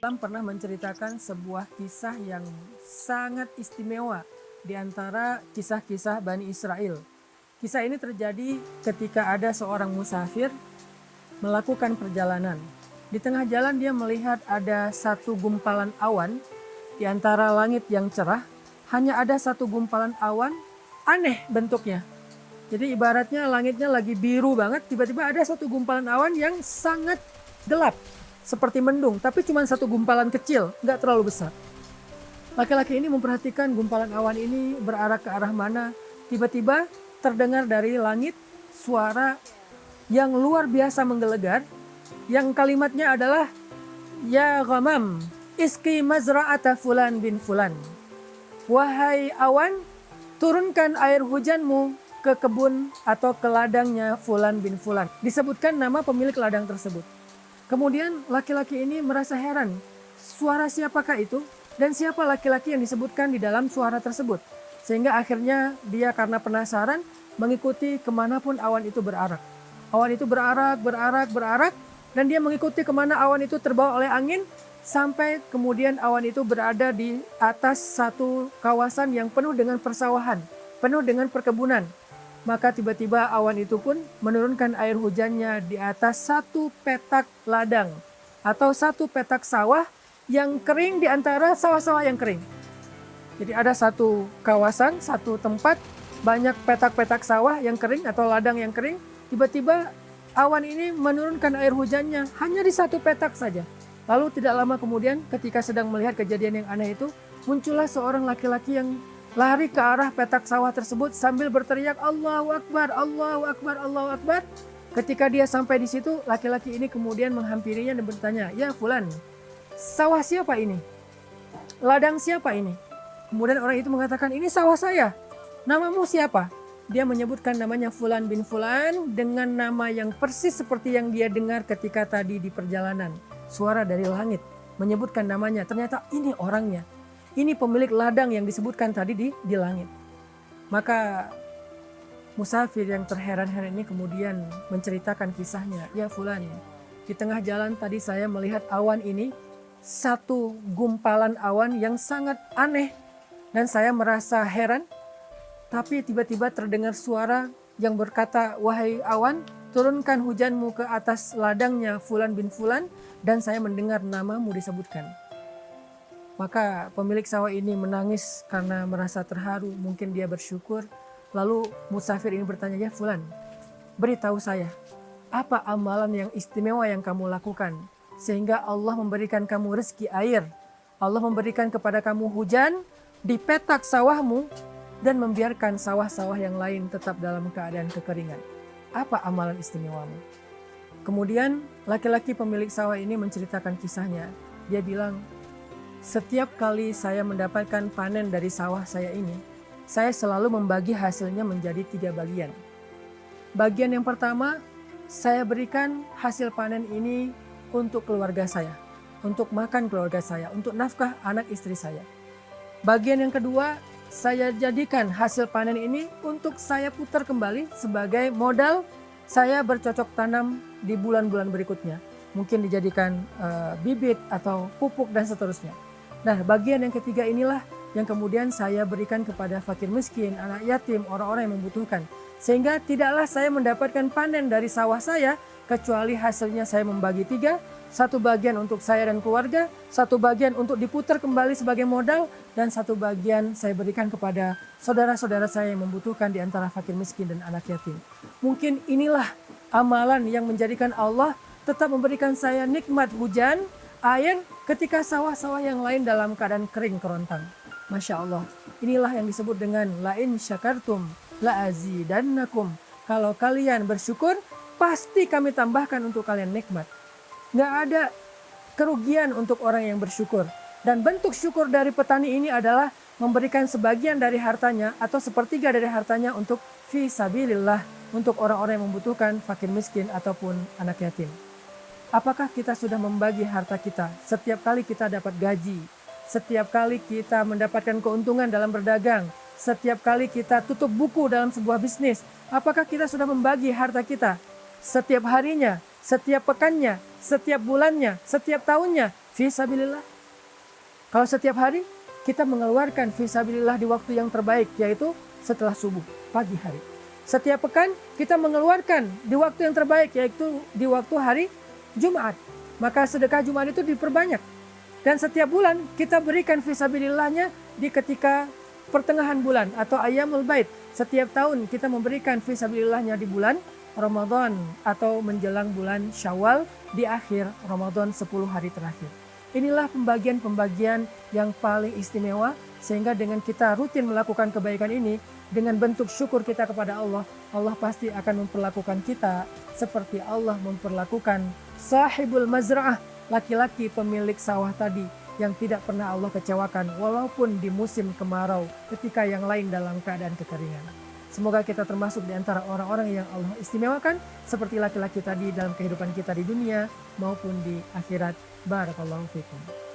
Islam pernah menceritakan sebuah kisah yang sangat istimewa di antara kisah-kisah Bani Israel. Kisah ini terjadi ketika ada seorang musafir melakukan perjalanan. Di tengah jalan dia melihat ada satu gumpalan awan di antara langit yang cerah. Hanya ada satu gumpalan awan, aneh bentuknya. Jadi ibaratnya langitnya lagi biru banget, tiba-tiba ada satu gumpalan awan yang sangat gelap. Seperti mendung, tapi cuma satu gumpalan kecil, nggak terlalu besar. Laki-laki ini memperhatikan gumpalan awan ini berarah ke arah mana. Tiba-tiba terdengar dari langit suara yang luar biasa menggelegar. Yang kalimatnya adalah, "Ya ghamam, iski mazra'ata fulan bin fulan." Wahai awan, turunkan air hujanmu ke kebun atau ke ladangnya fulan bin fulan. Disebutkan nama pemilik ladang tersebut. Kemudian laki-laki ini merasa heran, suara siapakah itu dan siapa laki-laki yang disebutkan di dalam suara tersebut. Sehingga akhirnya dia karena penasaran mengikuti kemanapun awan itu berarak. Awan itu berarak dan dia mengikuti kemana awan itu terbawa oleh angin sampai kemudian awan itu berada di atas satu kawasan yang penuh dengan persawahan, penuh dengan perkebunan. Maka tiba-tiba awan itu pun menurunkan air hujannya di atas satu petak ladang atau satu petak sawah yang kering di antara sawah-sawah yang kering. Jadi ada satu kawasan, satu tempat, banyak petak-petak sawah yang kering atau ladang yang kering. Tiba-tiba awan ini menurunkan air hujannya hanya di satu petak saja. Lalu tidak lama kemudian ketika sedang melihat kejadian yang aneh itu, muncullah seorang laki-laki yang lari ke arah petak sawah tersebut sambil berteriak, "Allahu Akbar, Allahu Akbar, Allahu Akbar." Ketika dia sampai di situ, laki-laki ini kemudian menghampirinya dan bertanya, "Ya fulan, sawah siapa ini? Ladang siapa ini?" Kemudian orang itu mengatakan, "Ini sawah saya. Namamu siapa?" Dia menyebutkan namanya Fulan bin Fulan dengan nama yang persis seperti yang dia dengar ketika tadi di perjalanan. Suara dari langit menyebutkan namanya, ternyata ini orangnya. Ini pemilik ladang yang disebutkan tadi di langit. Maka musafir yang terheran-heran ini kemudian menceritakan kisahnya. "Ya fulan, di tengah jalan tadi saya melihat awan ini, satu gumpalan awan yang sangat aneh. Dan saya merasa heran, tapi tiba-tiba terdengar suara yang berkata, 'Wahai awan, turunkan hujanmu ke atas ladangnya Fulan bin Fulan,' dan saya mendengar namamu disebutkan." Maka pemilik sawah ini menangis karena merasa terharu, mungkin dia bersyukur. Lalu musafir ini bertanya, "Ya fulan, beritahu saya, apa amalan yang istimewa yang kamu lakukan sehingga Allah memberikan kamu rezeki air, Allah memberikan kepada kamu hujan di petak sawahmu dan membiarkan sawah-sawah yang lain tetap dalam keadaan kekeringan. Apa amalan istimewamu?" Kemudian laki-laki pemilik sawah ini menceritakan kisahnya. Dia bilang, "Setiap kali saya mendapatkan panen dari sawah saya ini, saya selalu membagi hasilnya menjadi 3 bagian. Bagian yang pertama, saya berikan hasil panen ini untuk keluarga saya, untuk makan keluarga saya, untuk nafkah anak istri saya. Bagian yang kedua, saya jadikan hasil panen ini untuk saya putar kembali sebagai modal saya bercocok tanam di bulan-bulan berikutnya. Mungkin dijadikan bibit atau pupuk dan seterusnya. Nah, bagian yang ketiga inilah yang kemudian saya berikan kepada fakir miskin, anak yatim, orang-orang yang membutuhkan. Sehingga tidaklah saya mendapatkan panen dari sawah saya, kecuali hasilnya saya membagi 3, satu bagian untuk saya dan keluarga, satu bagian untuk diputar kembali sebagai modal, dan satu bagian saya berikan kepada saudara-saudara saya yang membutuhkan di antara fakir miskin dan anak yatim." Mungkin inilah amalan yang menjadikan Allah tetap memberikan saya nikmat hujan, air, ketika sawah-sawah yang lain dalam keadaan kering kerontang. Masya Allah, inilah yang disebut dengan "La-in syakartum la-azidannakum." Kalau kalian bersyukur, pasti kami tambahkan untuk kalian nikmat. Nggak ada kerugian untuk orang yang bersyukur. Dan bentuk syukur dari petani ini adalah memberikan sebagian dari hartanya atau sepertiga dari hartanya untuk fi sabilillah, untuk orang-orang yang membutuhkan, fakir miskin ataupun anak yatim. Apakah kita sudah membagi harta kita setiap kali kita dapat gaji, setiap kali kita mendapatkan keuntungan dalam berdagang, setiap kali kita tutup buku dalam sebuah bisnis? Apakah kita sudah membagi harta kita setiap harinya, setiap pekannya, setiap bulannya, setiap tahunnya, fisabilillah. Kalau setiap hari kita mengeluarkan fisabilillah di waktu yang terbaik, yaitu setelah subuh, pagi hari. Setiap pekan kita mengeluarkan di waktu yang terbaik, yaitu di waktu hari Jumat. Maka sedekah Jumat itu diperbanyak. Dan setiap bulan kita berikan fisabilillahnya di ketika pertengahan bulan atau ayyamul bait. Setiap tahun kita memberikan fisabilillahnya di bulan Ramadan atau menjelang bulan Syawal di akhir Ramadan 10 hari terakhir. Inilah pembagian-pembagian yang paling istimewa, sehingga dengan kita rutin melakukan kebaikan ini, dengan bentuk syukur kita kepada Allah, Allah pasti akan memperlakukan kita seperti Allah memperlakukan sahibul mazra'ah, laki-laki pemilik sawah tadi, yang tidak pernah Allah kecewakan walaupun di musim kemarau ketika yang lain dalam keadaan kekeringan. Semoga kita termasuk di antara orang-orang yang Allah istimewakan seperti laki-laki tadi dalam kehidupan kita di dunia maupun di akhirat. Barakallahu fikum.